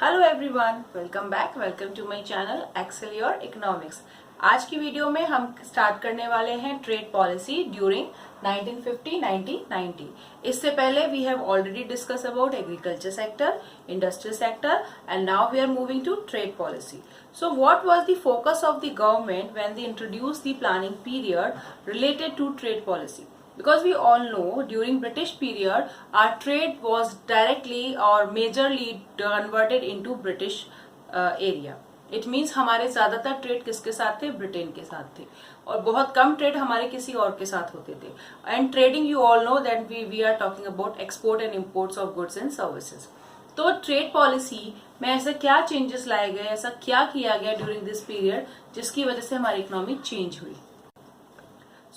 Hello everyone, welcome back. Welcome to my channel excel your economics. आज की video में हम स्टार्ट करने वाले हैं ट्रेड पॉलिसी ड्यूरिंग 1950-1990। इससे पहले we have already discuss about agriculture sector, industrial sector and now we are moving to trade policy. So what was the focus of the government when they introduced the planning period related to trade policy? Because we all know during British period our trade was directly or majorly converted into British area. It means हमारे ज्यादातर trade किसके साथ थे? Britain के साथ थे, और बहुत कम ट्रेड हमारे किसी और के साथ होते थे. And trading you all know that we are talking about export and imports of goods and services. तो ट्रेड पॉलिसी में ऐसे क्या चेंजेस लाए गए, ऐसा क्या किया गया ड्यूरिंग दिस पीरियड जिसकी वजह से हमारी इकोनॉमी चेंज हुई?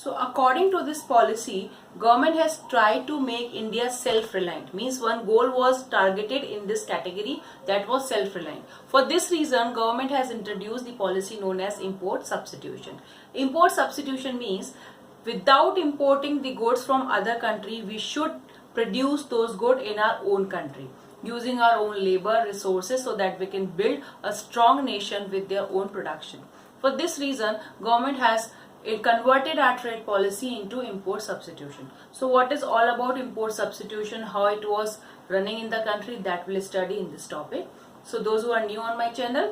So according to this policy, government has tried to make India self-reliant. Means one goal was targeted in this category, that was self-reliant. For this reason, government has introduced the policy known as import substitution. Import substitution means without importing the goods from other country, we should produce those goods in our own country, using our own labor resources so that we can build a strong nation with their own production. For this reason, government has it converted our trade policy into import substitution. So what is all about import substitution, how it was running in the country, that we'll study in this topic. So those who are new on my channel,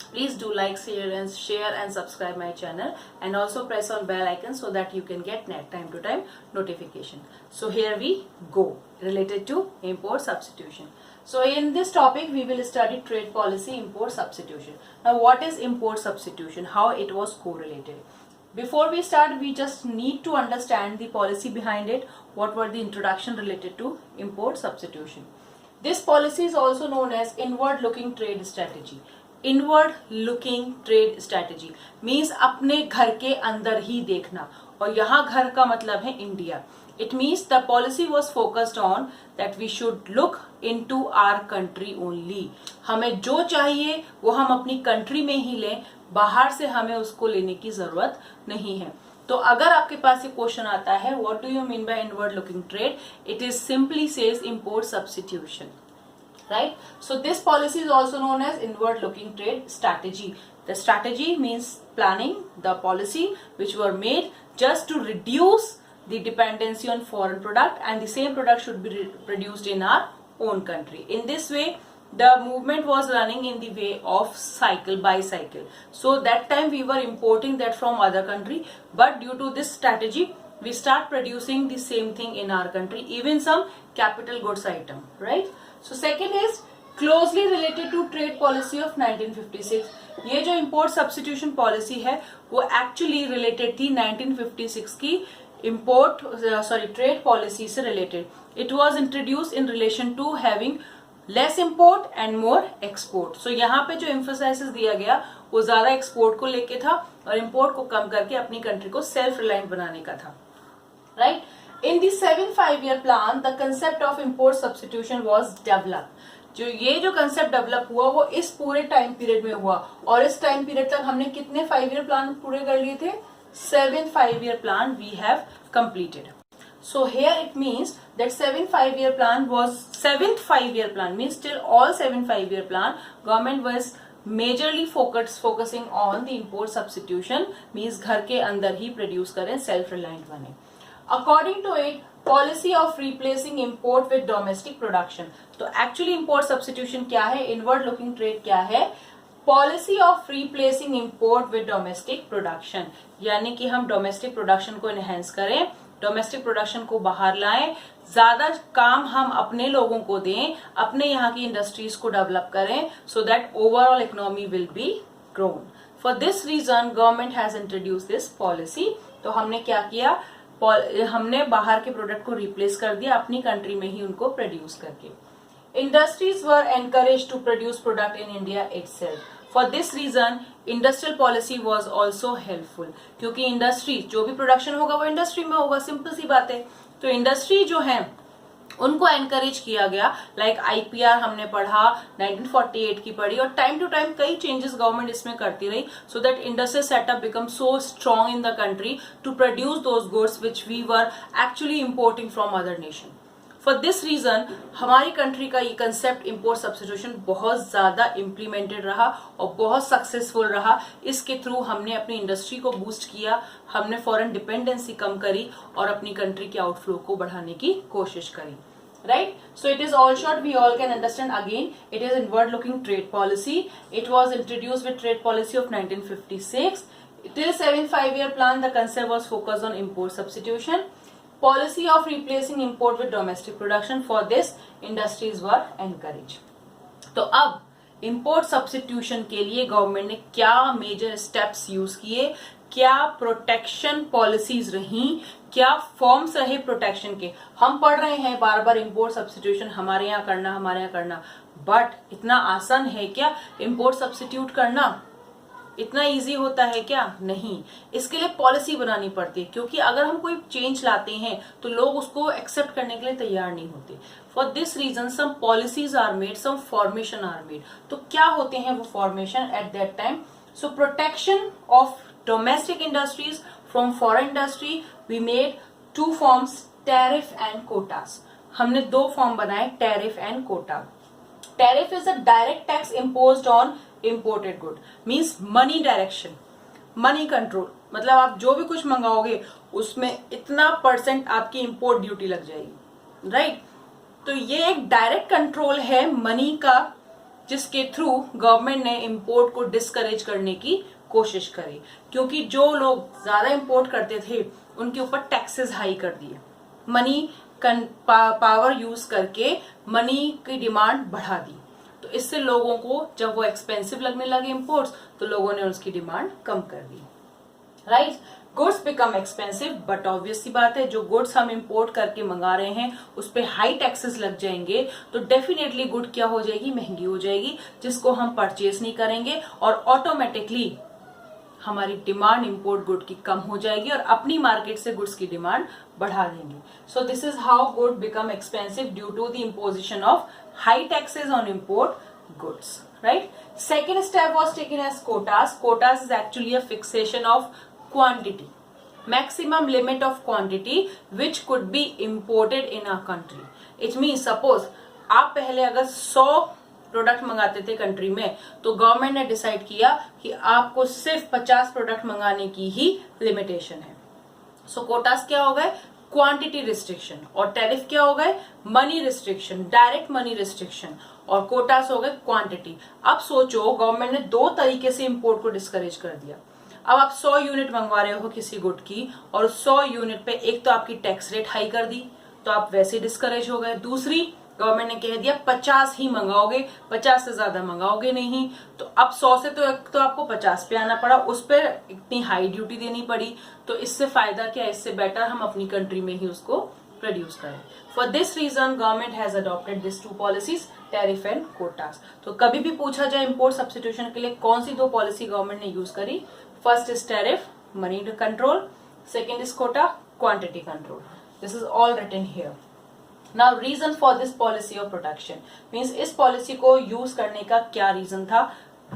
please do like, share and subscribe my channel, and also press on bell icon so that you can get time to time notification. So here we go, related to import substitution. So in this topic we will study trade policy, import substitution. Now what is import substitution, how it was correlated? Before we start, we just need to understand the policy behind it. What were the introduction related to import substitution? This policy is also known as inward looking trade strategy. Inward looking trade strategy means अपने घर के अंदर ही देखना, और यहाँ घर का मतलब है India. It means the policy was focused on that we should look into our country only. हमें जो चाहिए वो हम अपनी कंट्री में ही लें, बाहर से हमें उसको लेने की जरूरत नहीं है. तो अगर आपके पास ये क्वेश्चन आता है what do you mean by inward looking trade, it is simply says import substitution, right? So this policy is also known as inward looking trade strategy. The strategy means planning the policy which were made just to reduce the dependency on foreign product, and the same product should be produced in our own country. In this way the movement was running in the way of cycle by cycle. So that time we were importing that from other country, but due to this strategy we start producing the same thing in our country, even some capital goods item, right? So second is closely related to trade policy of 1956. ये जो import substitution policy है वो actually related थी 1956 की trade policy से related. It was introduce in relation to having less import and more export. So यहाँ पे जो एम्फोसाइसिस दिया गया वो ज्यादा एक्सपोर्ट को लेके था और इम्पोर्ट को कम करके अपनी कंट्री को सेल्फ रिलायंट बनाने का था, right? In the 7-5 year plan the concept of import substitution was develop. जो कंसेप्ट डेवलप हुआ वो इस पूरे टाइम पीरियड में हुआ, और इस टाइम पीरियड तक हमने कितने 5 year प्लान पूरे कर लिए थे? 7 5-year plan we have completed. So here it means that 7 5-year plan was 7th 5-year plan means till all 7 5-year plan government was majorly focusing on the import substitution, means घर के अंदर ही produce करें, self reliant बने. According to it, policy of replacing import with domestic production. तो actually import substitution क्या है, inward looking trade क्या है? Policy of replacing import with domestic production, यानी कि हम डोमेस्टिक प्रोडक्शन को एनहेंस करें, डोमेस्टिक प्रोडक्शन को बाहर लाएं, ज्यादा काम हम अपने लोगों को दें, अपने यहाँ की इंडस्ट्रीज को डेवलप करें, so that overall economy will be grown. For this reason government has introduce this policy. तो हमने क्या किया, हमने बाहर के प्रोडक्ट को रिप्लेस कर दिया अपनी कंट्री में ही उनको प्रोड्यूस करके. Industries were encourage to produce product in India itself. For this reason, industrial policy was also helpful. क्योंकि इंडस्ट्री जो भी प्रोडक्शन होगा वो इंडस्ट्री में होगा, सिंपल सी बात है. तो इंडस्ट्री जो है उनको एनकरेज किया गया. लाइक आईपीआर हमने पढ़ा, 1948 की पढ़ी, और टाइम टू टाइम कई चेंजेस गवर्नमेंट इसमें करती रही, so that industrial setup become so strong in the country to produce those goods which we were actually importing from other nation. For this reason हमारी कंट्री का ये concept import substitution बहुत ज्यादा implemented रहा और बहुत सक्सेसफुल रहा। इसके थ्रू हमने अपनी इंडस्ट्री को बूस्ट किया, हमने फॉरेन डिपेंडेंसी कम करी और अपनी कंट्री के आउटफ्लो को बढ़ाने की कोशिश करी। Right, so it is all short, we all can understand. Again, it is inward looking trade policy. It was introduced with trade policy of 1956. Till 75-year plan, the concept was focused on import substitution. Policy of replacing import with domestic production. For this, industries were encouraged. तो अब import substitution के लिए government ने क्या major steps use किए, क्या protection policies रही, क्या फॉर्म्स रहे प्रोटेक्शन के। हम पढ़ रहे हैं बार बार इम्पोर्ट सब्स्टिट्यूशन हमारे यहाँ करना, हमारे यहाँ करना, बट इतना आसान है क्या इम्पोर्ट सब्स्टिट्यूट करना? इतना इजी होता है क्या? नहीं। इसके लिए पॉलिसी बनानी पड़ती है, क्योंकि अगर हम कोई चेंज लाते हैं तो लोग उसको एक्सेप्ट करने के लिए तैयार नहीं होते। For this reason some policies are made, some formation are made. तो क्या होते हैं वो formation at that time? So protection of domestic industries from foreign industry, we made 2 forms, tariff and quotas. हमने 2 फॉर्म बनाए, tariff and quota. Tariff is a direct tax imposed on imported good, means money direction, money control. मतलब आप जो भी कुछ मंगाओगे उसमें इतना % आपकी इम्पोर्ट ड्यूटी लग जाएगी, राइट? तो ये एक डायरेक्ट कंट्रोल है मनी का, जिसके थ्रू गवर्नमेंट ने इम्पोर्ट को डिस्करेज करने की कोशिश करी, क्योंकि जो लोग ज्यादा इम्पोर्ट करते थे उनके ऊपर टैक्सेस हाई कर दिए। मनी पावर यूज करके मनी की डिमांड बढ़ा दी, तो इससे लोगों को जब वो एक्सपेंसिव लगने लगे इंपोर्ट्स, तो लोगों ने उसकी डिमांड कम कर दी, right? Goods become expensive, but obvious सी बात है जो गुड्स हम इंपोर्ट करके मंगा रहे हैं उस पे हाई टैक्सेस लग जाएंगे, तो डेफिनेटली गुड क्या हो जाएगी? महंगी हो जाएगी, जिसको हम परचेज नहीं करेंगे और ऑटोमेटिकली हमारी डिमांड इंपोर्ट गुड की कम हो जाएगी और अपनी मार्केट से गुड्स की डिमांड बढ़ा देंगे। So this is how good become expensive due to the imposition of high taxes on import goods, right? Second step was taken as quotas. Quotas is actually a fixation of quantity, maximum limit of quantity which could be imported in our country. It means suppose आप पहले अगर 100 product मंगाते थे country में, तो government ने decide किया कि आपको सिर्फ 50 प्रोडक्ट मंगाने की ही लिमिटेशन है। सो कोटास क्या हो गए? Quantity restriction. और टैरिफ क्या हो गए? Money restriction, direct money restriction. और कोटास हो गए क्वांटिटी। अब सोचो गवर्नमेंट ने 2 तरीके से इंपोर्ट को डिस्करेज कर दिया। अब आप 100 यूनिट मंगवा रहे हो किसी गुड की, और 100 यूनिट पे एक तो आपकी टैक्स रेट हाई कर दी, तो आप वैसे डिस्करेज हो गए। दूसरी, गवर्नमेंट ने कह दिया 50 ही मंगाओगे, 50 से ज्यादा मंगाओगे नहीं, तो अब 100 से तो आपको 50 पे आना पड़ा, उस पर इतनी हाई ड्यूटी देनी पड़ी। तो इससे फायदा क्या? इससे बेटर हम अपनी कंट्री में ही उसको प्रोड्यूस करें। For this reason government has adopted this 2 policies, tariff and quotas. तो कभी भी पूछा जाए इंपोर्ट सब्स्टिट्यूशन के लिए कौन सी 2 पॉलिसी गवर्नमेंट ने यूज करी, first is tariff, money control, second is quota, quantity control. This is all written here. Now reason for this policy of protection means इस पॉलिसी को यूज करने का क्या रीजन था?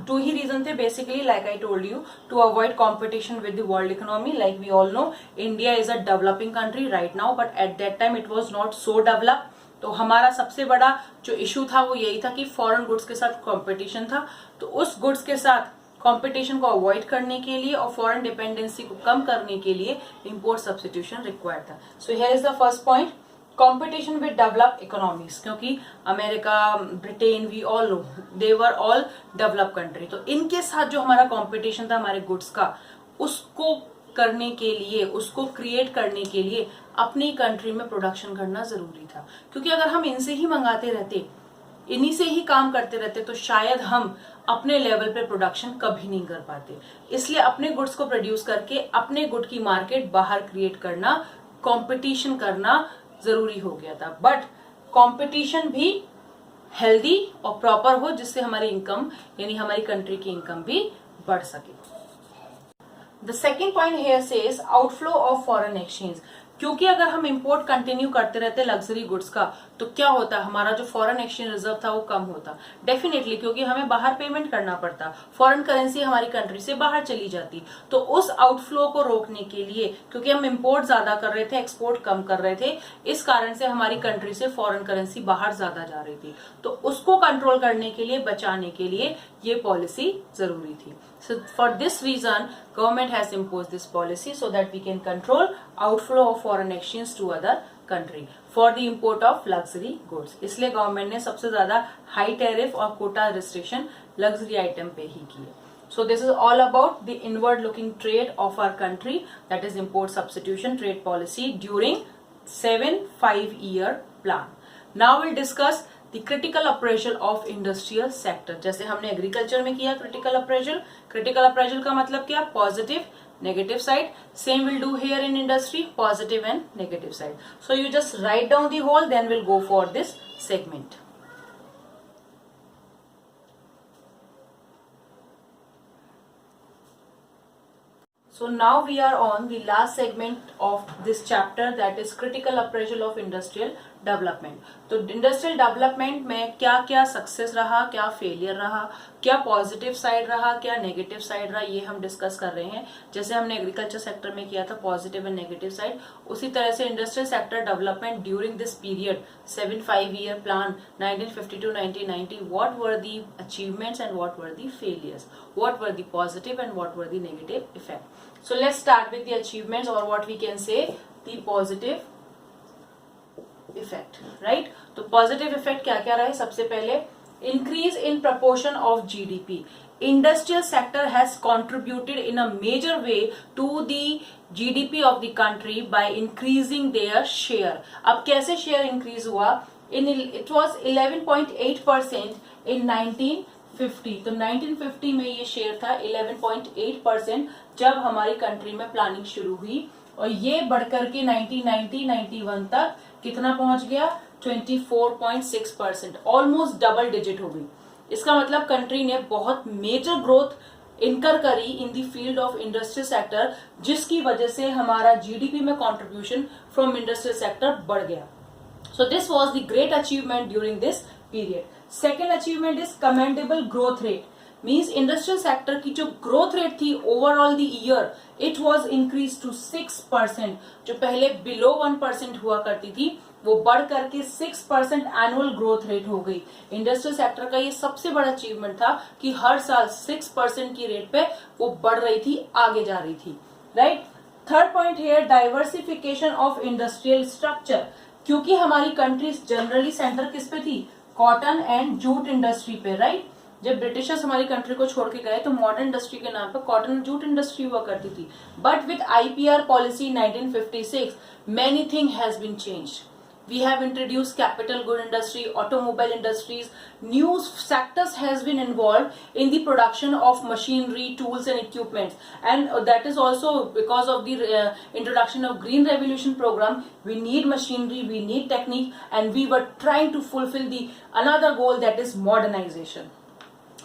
2 ही रीजन थे basically, like I told you, to avoid competition with the world economy. Like we all know India is a developing country right now, but at that time it was not so develop. तो हमारा सबसे बड़ा जो issue था वो यही था कि फॉरेन गुड्स के साथ कॉम्पिटिशन था। तो उस गुड्स के साथ कंपटीशन को अवॉइड करने के लिए और फॉरेन डिपेंडेंसी को कम करने के लिए इंपोर्ट सब्स्टिट्यूशन रिक्वायर्ड था। So here is the first point, competition with develop economies, क्योंकि America, Britain, we all know they were all develop country. तो इनके साथ जो हमारा कंपटीशन था हमारे गुड्स का, उसको करने के लिए, उसको क्रिएट करने के लिए अपनी कंट्री में प्रोडक्शन करना जरूरी था। क्योंकि अगर हम इनसे ही मंगाते रहते, इन्हीं से ही काम करते रहते, तो शायद हम अपने लेवल पे प्रोडक्शन कभी नहीं कर पाते। इसलिए अपने गुड्स को प्रोड्यूस करके अपने गुड की मार्केट बाहर क्रिएट करना, कंपटीशन करना जरूरी हो गया था। बट कंपटीशन भी हेल्दी और प्रॉपर हो, जिससे हमारी इनकम यानी हमारी कंट्री की इनकम भी बढ़ सके। The second point here says outflow of foreign exchange. क्योंकि अगर हम इंपोर्ट कंटिन्यू करते रहते लग्जरी गुड्स का तो क्या होता, हमारा जो फॉरेन एक्सचेंज रिजर्व था वो कम होता डेफिनेटली, क्योंकि हमें बाहर पेमेंट करना पड़ता, फॉरेन करेंसी हमारी कंट्री से बाहर चली जाती। तो उस आउटफ्लो को रोकने के लिए, क्योंकि हम इंपोर्ट ज्यादा कर रहे थे एक्सपोर्ट कम कर रहे थे, इस कारण से हमारी कंट्री से फॉरेन करेंसी बाहर ज्यादा जा रही थी, तो उसको कंट्रोल करने के लिए, बचाने के लिए ये पॉलिसी जरूरी थी। So for this reason, government has imposed this policy so that we can control outflow of foreign exchange to other country for the import of luxury goods. इसलिए गवर्नमेंट ने सबसे ज्यादा हाई टैरिफ और Kota restriction luxury item पे ही की है। So this is all about the inward looking trade of our country, that is import substitution trade policy during 7-5 year plan. Now we'll discuss the critical appraisal of industrial sector. जैसे हमने agriculture में किया critical appraisal का मतलब क्या, positive negative side, same will do here in industry, positive and negative side. So you just write down the whole, then will go for this segment. So now we are on the last segment of this chapter, that is critical appraisal of industrial development. तो industrial development में क्या क्या success रहा, क्या failure रहा, क्या positive side रहा, क्या नेगेटिव साइड रहा, ये हम डिस्कस कर रहे हैं। जैसे हमने एग्रीकल्चर सेक्टर में किया था पॉजिटिव एंड नेगेटिव साइड, उसी तरह से industrial sector development during this period 7-5 year plan 1950 to 1990, what were the achievements and what were the failures, what were the positive and what were the negative effect. So let's start with the achievements, or what we can say the positive effect, right? तो positive effect क्या क्या रहे, सबसे पहले increase in proportion of GDP. Industrial sector has contributed in a major way to the GDP of the country by increasing their share. अब कैसे share increase हुआ? It was 11.8% in 1950. तो 1950 में ये शेयर था 11.8% जब हमारी कंट्री में प्लानिंग शुरू हुई, और ये बढ़कर के 1990-91 तक कितना पहुंच गया, 24.6%, ऑलमोस्ट डबल डिजिट हो गई। इसका मतलब कंट्री ने बहुत मेजर ग्रोथ इनकर करी in the field of industrial sector, जिसकी वजह से हमारा जीडीपी में कंट्रीब्यूशन फ्रॉम इंडस्ट्रियल सेक्टर बढ़ गया। So this was the great achievement during this period. Second achievement is commendable growth rate, means industrial sector की जो ग्रोथ रेट थी overall the year, it was increase to 6%, जो पहले below 1% हुआ करती थी वो बढ़ करके 6% एनुअल ग्रोथ रेट हो गई। इंडस्ट्रियल सेक्टर का ये सबसे बड़ा अचीवमेंट था कि हर साल 6% की रेट पे वो बढ़ रही थी, आगे जा रही थी, right. Third point here, diversification of industrial structure, क्योंकि हमारी कंट्री जनरली सेंटर किस पे थी, कॉटन एंड जूट इंडस्ट्री पे, राइट। जब ब्रिटिशर्स हमारी कंट्री को छोड़ के गए तो मॉडर्न इंडस्ट्री के नाम पर कॉटन एंड जूट इंडस्ट्री हुआ करती थी, but with IPR policy 1956 many thing has been changed. We have introduced capital good industry, automobile industries, new sectors has been involved in the production of machinery, tools and equipments, and that is also because of the introduction of green revolution program. We need machinery, we need technique, and we were trying to fulfill the another goal, that is modernization.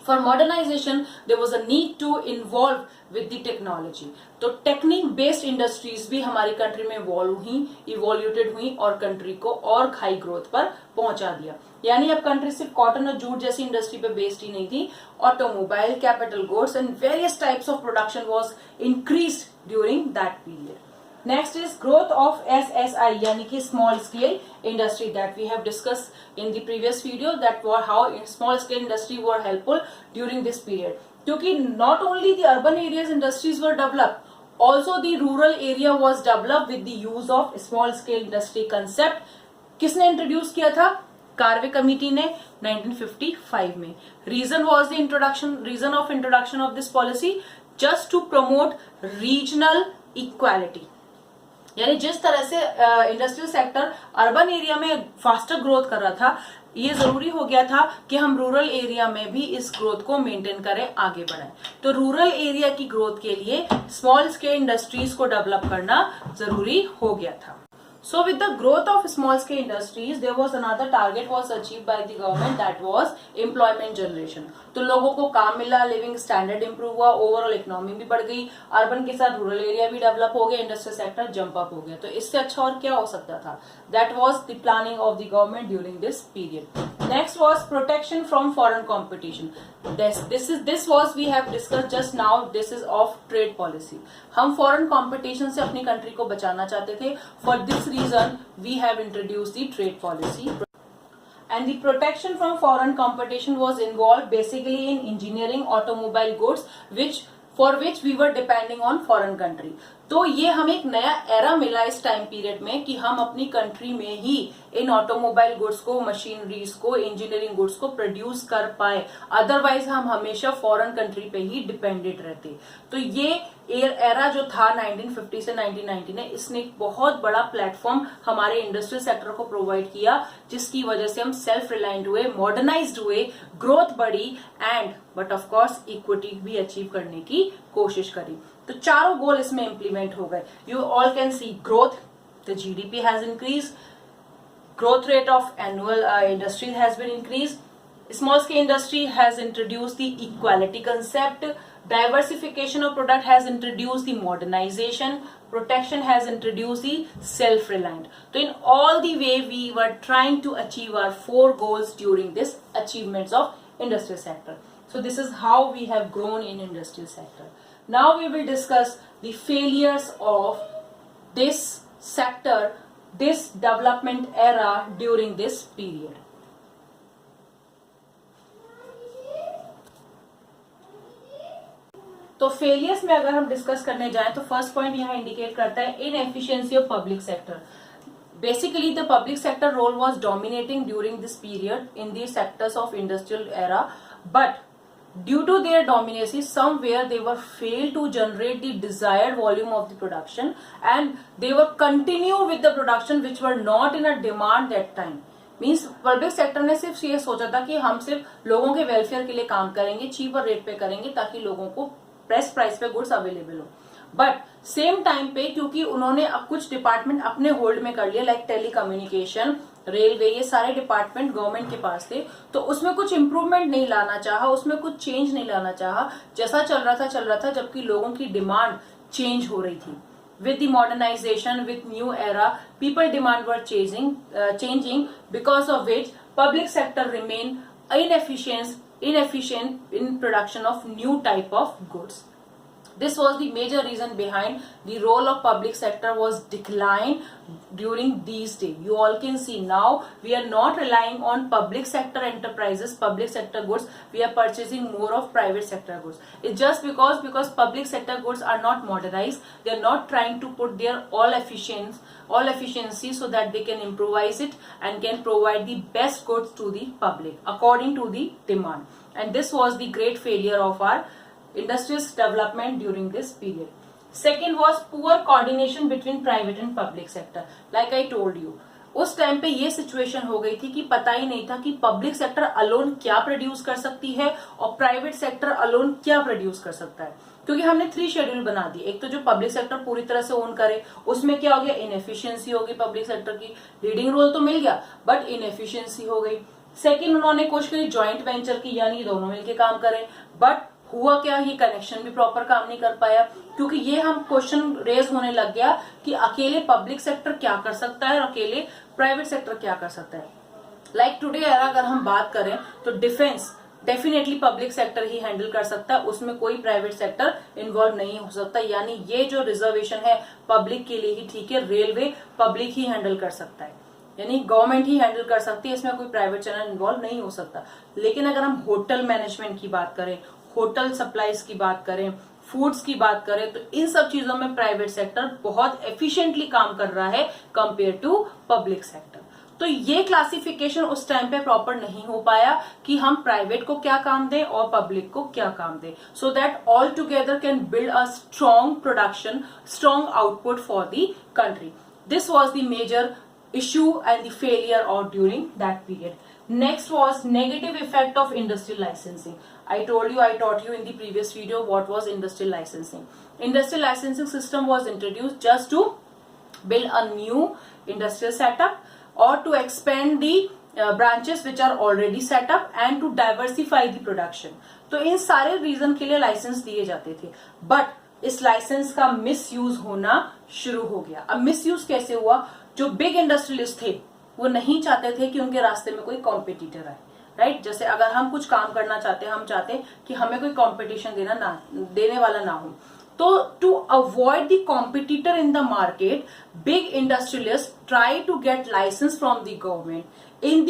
For modernization there was a need to involve with the technology. तो technique based industries भी हमारी country में इवोल्यूटेड हुई और country को और high growth पर पहुंचा दिया। यानी अब कंट्री सिर्फ कॉटन और जूट जैसी इंडस्ट्री पे बेस्ड ही नहीं थी, automobile, capital goods and various types of production was increased during that period. Next is growth of SSI, यानी कि small scale industry, that we have discussed in the previous video, that were how small scale industry were helpful during this period. क्योंकि not only the urban areas industries were developed, also the rural area was developed with the use of small scale industry concept. किसने introduce किया था? Karve committee ने 1955 में. Reason of introduction of this policy just to promote regional equality. यानी जिस तरह से industrial sector urban area में फास्टर ग्रोथ कर रहा था, ये जरूरी हो गया था कि हम रूरल एरिया में भी इस ग्रोथ को मेंटेन करें, आगे बढ़ाएं. तो रूरल एरिया की ग्रोथ के लिए स्मॉल स्केल इंडस्ट्रीज को डेवलप करना जरूरी हो गया था. So with the growth of small scale industries, there was another target was achieved by the government, that was employment generation. तो लोगों को काम मिला, लिविंग स्टैंडर्ड इंप्रूव हुआ, ओवरऑल इकोनॉमी भी बढ़ गई, अर्बन के साथ रूरल एरिया भी डेवलप हो गया, इंडस्ट्रियल सेक्टर जंप अप हो गया. तो इससे अच्छा और क्या हो सकता था? That was the planning of the government during this period. Next was protection from foreign competition. This was we have discussed just now. This is of trade policy. हम foreign competition से अपनी country को बचाना चाहते थे. For this reason, we have introduced the trade policy. And the protection from foreign competition was involved basically in engineering, automobile goods, for which we were depending on foreign country. तो ये हमें एक नया era मिला इस time period में कि हम अपनी कंट्री में ही इन ऑटोमोबाइल गुड्स को, मशीनरीज को, इंजीनियरिंग गुड्स को प्रोड्यूस कर पाए. अदरवाइज हम हमेशा फॉरेन कंट्री पे ही डिपेंडेंट रहते. तो ये एरा जो था 1950 से 1990 ने, इसने एक बहुत बड़ा प्लेटफॉर्म हमारे इंडस्ट्रियल सेक्टर को प्रोवाइड किया, जिसकी वजह से हम सेल्फ रिलायंट हुए, मॉडर्नाइज्ड हुए, ग्रोथ बढ़ी and but of course equity भी अचीव करने की कोशिश करी. तो चारों गोल इसमें इंप्लीमेंट हो गए. You all can see growth, the GDP has increase, growth rate of annual industry has been increased, small scale industry has introduced the equality concept, diversification of product has introduced the modernization, protection has introduced the self reliant. So in all the way we were trying to achieve our 4 goals during this achievements of industrial sector. So this is how we have grown in industrial sector. Now we will discuss the failures of this sector, this development era during this period. तो failures में अगर हम discuss करने जाएं तो first point यहाँ indicate करता है inefficiency of public sector. Basically, the public sector role was dominating during this period in the sectors of industrial era, but due to their dominancy, somewhere they were failed to generate the desired volume of the production, and they were continue with the production which were not in a demand that time. Means public sector ने सिर्फ ये सोचा था कि हम सिर्फ लोगों के वेलफेयर के लिए काम करेंगे, चीपर रेट पे करेंगे ताकि लोगों को बेस्ट प्राइस पे गुड्स अवेलेबल हो. बट सेम टाइम पे क्योंकि उन्होंने अब कुछ डिपार्टमेंट अपने होल्ड में कर लिए, लाइक टेली कम्युनिकेशन, रेलवे, ये सारे डिपार्टमेंट गवर्नमेंट के पास थे, तो उसमें कुछ इंप्रूवमेंट नहीं लाना चाहा, उसमें कुछ चेंज नहीं लाना चाहा. जैसा चल रहा था जबकि लोगों की डिमांड चेंज हो रही थी. With the modernization, with new era, people demand were changing, because of which public sector remain inefficient in production of new type of goods. This was the major reason behind the role of public sector was decline during these days. You all can see now we are not relying on public sector enterprises, public sector goods. We are purchasing more of private sector goods. It's just because public sector goods are not modernized. They are not trying to put their all efficiency so that they can improvise it and can provide the best goods to the public according to the demand. And this was the great failure of our industrial development during this period. Second was poor coordination between private and public sector. Like I told you, उस time पे ये situation हो गई थी कि पता ही नहीं था कि पब्लिक सेक्टर अलोन क्या प्रोड्यूस कर सकती है और प्राइवेट सेक्टर अलोन क्या प्रोड्यूस कर सकता है. क्योंकि हमने 3 शेड्यूल बना दिए. एक तो जो पब्लिक सेक्टर पूरी तरह से ओन करे, उसमें क्या हो गया, इनएफिशिएंसी होगी पब्लिक सेक्टर की. लीडिंग रोल तो मिल गया बट इनएफिशिएंसी हो गई. सेकेंड, उन्होंने कोशिश करी ज्वाइंट वेंचर की, यानी दोनों मिलकर काम करें, बट हुआ क्या, ये कनेक्शन भी प्रॉपर काम नहीं कर पाया. क्योंकि ये हम क्वेश्चन रेज होने लग गया कि अकेले पब्लिक सेक्टर क्या कर सकता है और अकेले प्राइवेट सेक्टर क्या कर सकता है. लाइक टुडे अगर हम बात करें तो डिफेंस डेफिनेटली पब्लिक सेक्टर ही हैंडल कर सकता है, उसमें कोई प्राइवेट सेक्टर इन्वॉल्व नहीं हो सकता. यानी ये जो रिजर्वेशन है पब्लिक के लिए ही ठीक है, रेलवे पब्लिक ही हैंडल कर सकता है, यानी गवर्नमेंट ही हैंडल कर सकती है, इसमें कोई प्राइवेट चैनल इन्वॉल्व नहीं हो सकता. लेकिन अगर हम होटल मैनेजमेंट की बात करें, होटल सप्लाईज की बात करें, फूड्स की बात करें, तो इन सब चीजों में प्राइवेट सेक्टर बहुत एफिशिएंटली काम कर रहा है कंपेयर टू पब्लिक सेक्टर. तो ये क्लासिफिकेशन उस टाइम पे प्रॉपर नहीं हो पाया कि हम प्राइवेट को क्या काम दें और पब्लिक को क्या काम दें, so that all together can build a strong production, strong output for the country. This was the major issue and the failure or during that period. Next was negative effect of industrial licensing. I taught you in the previous video what was industrial licensing. Industrial licensing system was introduced just to build a new industrial setup or to expand the branches which are already set up and to diversify the production. तो इन सारे reason के लिए licence दिए जाते थे, but इस licence का miss use होना शुरू हो गया। अब मिस यूज कैसे हुआ? जो बिग इंडस्ट्रियलिस्ट थे वो नहीं चाहते थे कि उनके रास्ते में कोई कॉम्पिटिटर आए, राइट? जैसे अगर हम कुछ काम करना चाहते हैं, हम चाहते हैं कि हमें कोई कॉम्पिटिशन देने वाला ना हो, तो to avoid the competitor in the market, big industrialist try to get license from the government in the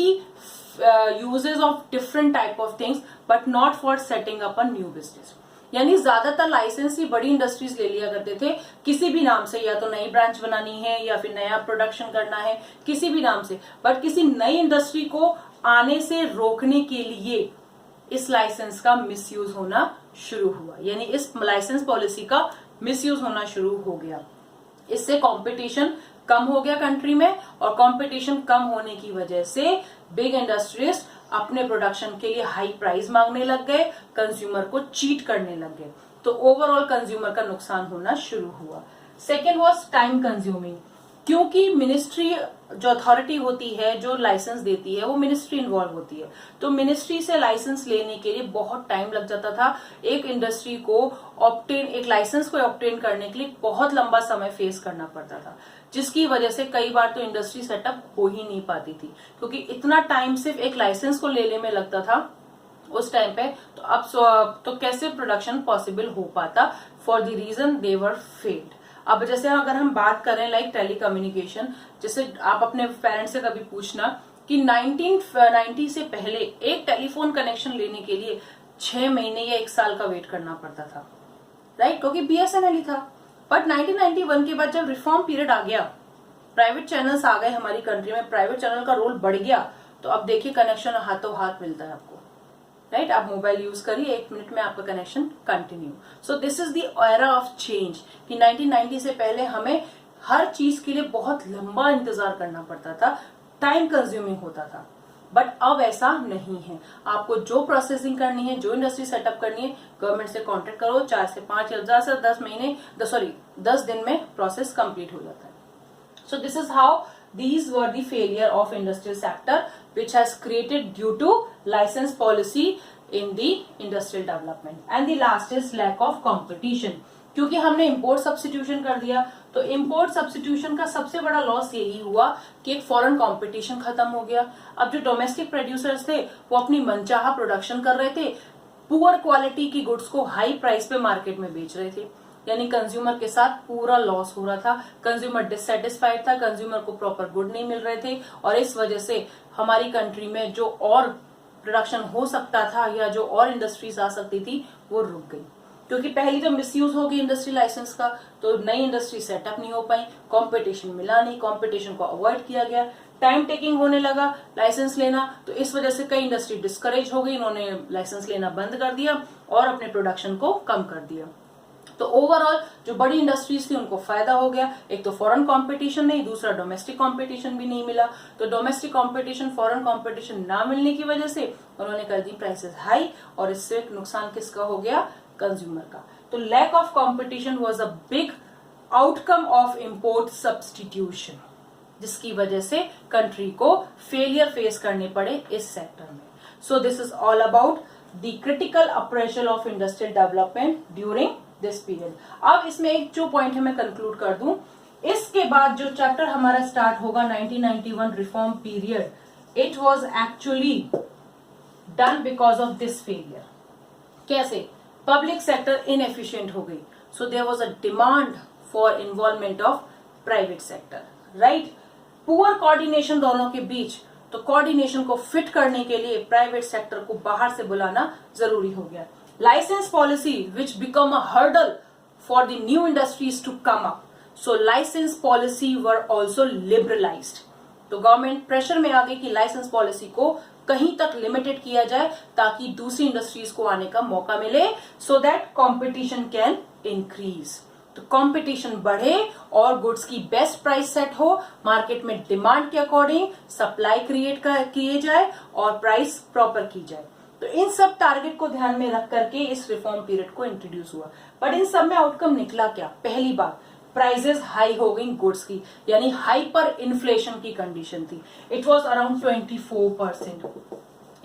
uses of different type of things, but not for setting up a new business. यानी ज्यादातर licence ही बड़ी industries ले लिया करते थे किसी भी नाम से, या तो नई ब्रांच बनानी है या फिर नया प्रोडक्शन करना है, किसी भी नाम से, बट किसी नई इंडस्ट्री को आने से रोकने के लिए इस लाइसेंस का मिसयूज होना शुरू हुआ। यानी इस लाइसेंस पॉलिसी का मिसयूज होना शुरू हो गया। इससे कंपटीशन कम हो गया कंट्री में, और कंपटीशन कम होने की वजह से बिग इंडस्ट्रीज अपने प्रोडक्शन के लिए हाई प्राइस मांगने लग गए, कंज्यूमर को चीट करने लग गए, तो ओवरऑल कंज्यूमर का नुकसान होना शुरू हुआ। सेकेंड वॉज टाइम कंज्यूमिंग, क्योंकि मिनिस्ट्री जो अथॉरिटी होती है, जो लाइसेंस देती है, वो मिनिस्ट्री इन्वॉल्व होती है, तो मिनिस्ट्री से लाइसेंस लेने के लिए बहुत टाइम लग जाता था। एक इंडस्ट्री को एक लाइसेंस को ऑब्टेन करने के लिए बहुत लंबा समय फेस करना पड़ता था, जिसकी वजह से कई बार तो इंडस्ट्री सेटअप हो ही नहीं पाती थी, क्योंकि इतना टाइम सिर्फ एक लाइसेंस को लेने में लगता था उस टाइम पे। तो अब तो कैसे प्रोडक्शन पॉसिबल हो पाता, for the reason they were failed. अब जैसे अगर हम बात करें लाइक टेलीकम्युनिकेशन, जैसे आप अपने पेरेंट्स से कभी पूछना कि 1990 से पहले एक टेलीफोन कनेक्शन लेने के लिए 6 महीने या 1 साल का वेट करना पड़ता था, राइट? क्योंकि बीएसएनएल ही था। बट 1991 के बाद जब रिफॉर्म पीरियड आ गया, प्राइवेट चैनल्स आ गए हमारी कंट्री में, प्राइवेट चैनल का रोल बढ़ गया, तो अब देखिए कनेक्शन हाथों हाथ मिलता है आपको, राइट? आप मोबाइल यूज करिए, 1 मिनट में आपका connection continue. So this is the era of change कि 1990 से पहले हमें हर चीज के लिए बहुत लंबा इंतजार करना पड़ता था, टाइम कंज्यूमिंग होता था, बट अब ऐसा नहीं है। आपको जो प्रोसेसिंग करनी है, जो इंडस्ट्री सेटअप करनी है, गवर्नमेंट से कॉन्टेक्ट करो, 4 से 5 या ज्यादा से 10 दिन में प्रोसेस कंप्लीट हो जाता है। So this is how these were the failure of industrial sector which has created due to license policy in the industrial development. And the last is lack of competition. क्योंकि हमने import substitution कर दिया, तो import substitution का सबसे बड़ा loss यही हुआ कि एक फॉरेन कंपटीशन खत्म हो गया। अब जो डोमेस्टिक प्रोड्यूसर्स थे वो अपनी मनचाहा प्रोडक्शन कर रहे थे, पुअर क्वालिटी की गुड्स को हाई प्राइस पे मार्केट में बेच रहे थे, यानी कंज्यूमर के साथ पूरा लॉस हो रहा था। कंज्यूमर डिससेटिस्फाइड था, कंज्यूमर को प्रॉपर गुड नहीं मिल रहे थे, और इस वजह से हमारी कंट्री में जो और प्रोडक्शन हो सकता था या जो और इंडस्ट्रीज आ सकती थी वो रुक गई, क्योंकि पहली तो मिसयूज हो गई इंडस्ट्री लाइसेंस का, तो नई इंडस्ट्री सेटअप नहीं हो पाई, कंपटीशन मिला नहीं, कंपटीशन को अवॉइड किया गया, टाइम टेकिंग होने लगा लाइसेंस लेना, तो इस वजह से कई इंडस्ट्री डिस्करेज हो गई, इन्होंने लाइसेंस लेना बंद कर दिया और अपने प्रोडक्शन को कम कर दिया। तो ओवरऑल जो बड़ी इंडस्ट्रीज थी उनको फायदा हो गया, एक तो फॉरेन कंपटीशन नहीं, दूसरा डोमेस्टिक कंपटीशन भी नहीं मिला। तो डोमेस्टिक कंपटीशन, फॉरेन कंपटीशन ना मिलने की वजह से उन्होंने कर दी प्राइसेस हाई, और इससे नुकसान किसका हो गया? कंज्यूमर का। तो lack of competition was a big outcome of import substitution, जिसकी वजह से कंट्री को फेलियर फेस करने पड़े इस सेक्टर में। So this is all about the critical appraisal of industrial development during this period. अब इसमें एक जो पॉइंट है मैं कंक्लूड कर दूं, इसके बाद जो चैप्टर हमारा स्टार्ट होगा 1991 reform period, it was actually done because of this failure. कैसे? पब्लिक सेक्टर इनएफिशिएंट हो गई, so there was a demand for involvement of private sector, right? Poor coordination दोनों के बीच, तो कोऑर्डिनेशन को फिट करने के लिए प्राइवेट सेक्टर को बाहर से बुलाना जरूरी हो गया। License policy which become a hurdle for the new industries to come up. So license policy were also liberalized. तो गवर्नमेंट प्रेशर में आ गई कि लाइसेंस पॉलिसी को कहीं तक लिमिटेड किया जाए ताकि दूसरी इंडस्ट्रीज को आने का मौका मिले, so that competition can increase. तो कंपटीशन बढ़े और गुड्स की बेस्ट प्राइस सेट हो, मार्केट में डिमांड के अकॉर्डिंग सप्लाई क्रिएट किए जाए और प्राइस प्रॉपर की जाए। तो इन सब टारगेट को ध्यान में रख करके इस रिफॉर्म पीरियड को इंट्रोड्यूस हुआ। बट इन सब में आउटकम निकला क्या? पहली बात, प्राइजेस हाई हो गई गुड्स की, यानी हाइपर इन्फ्लेशन की कंडीशन थी. It was around 24%.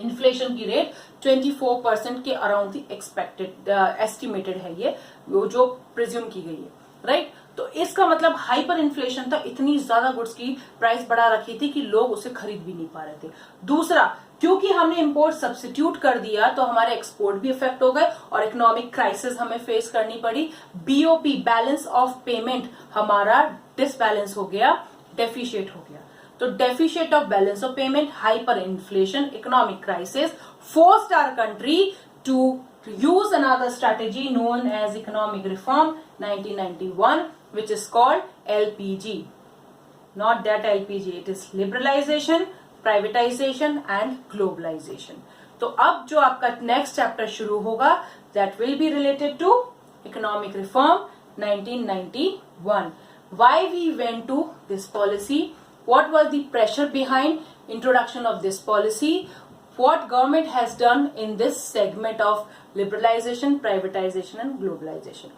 इन्फ्लेशन की रेट 24% के अराउंड थी. एक्सपेक्टेड एस्टिमेटेड है ये, जो प्रिज्यूम की गई है, राइट. तो इसका मतलब हाइपर इन्फ्लेशन था, इतनी ज्यादा गुड्स की प्राइस बढ़ा रखी थी कि लोग उसे खरीद भी नहीं पा रहे थे. दूसरा, क्योंकि हमने इंपोर्ट सब्स्टिट्यूट कर दिया तो हमारे एक्सपोर्ट भी इफेक्ट हो गए और इकोनॉमिक क्राइसिस हमें फेस करनी पड़ी. बीओपी, बैलेंस ऑफ पेमेंट, हमारा डिसबैलेंस हो गया, डेफिशिएट हो गया. तो deficit of balance of payment, hyper inflation, economic crisis forced our country to use another strategy known as economic reform 1991, which is called LPG. Not that LPG, it is liberalization, privatization and globalization. तो अब जो आपका next chapter शुरू होगा, that will be related to economic reform 1991. Why we went to this policy? What was the pressure behind introduction of this policy? What government has done in this segment of liberalization, privatization and globalization.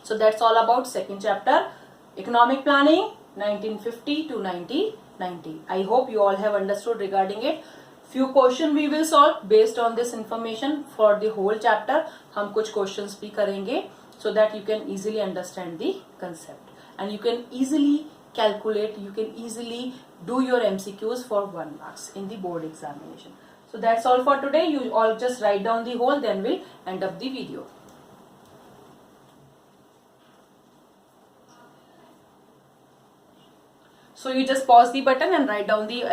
So that's all about second chapter, economic planning 1950 to 1990. I hope you all have understood regarding it. Few questions we will solve based on this information for the whole chapter. हम कुछ questions भी करेंगे so that you can easily understand the concept and you can easily calculate, you can easily do your MCQs for 1 marks in the board examination. So that's all for today. You all just write down the whole, then we'll end up the video. So you just pause the button and write down the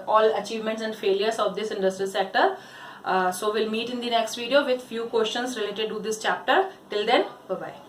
all achievements and failures of this industrial sector. So we'll meet in the next video with few questions related to this chapter. Till then, bye bye.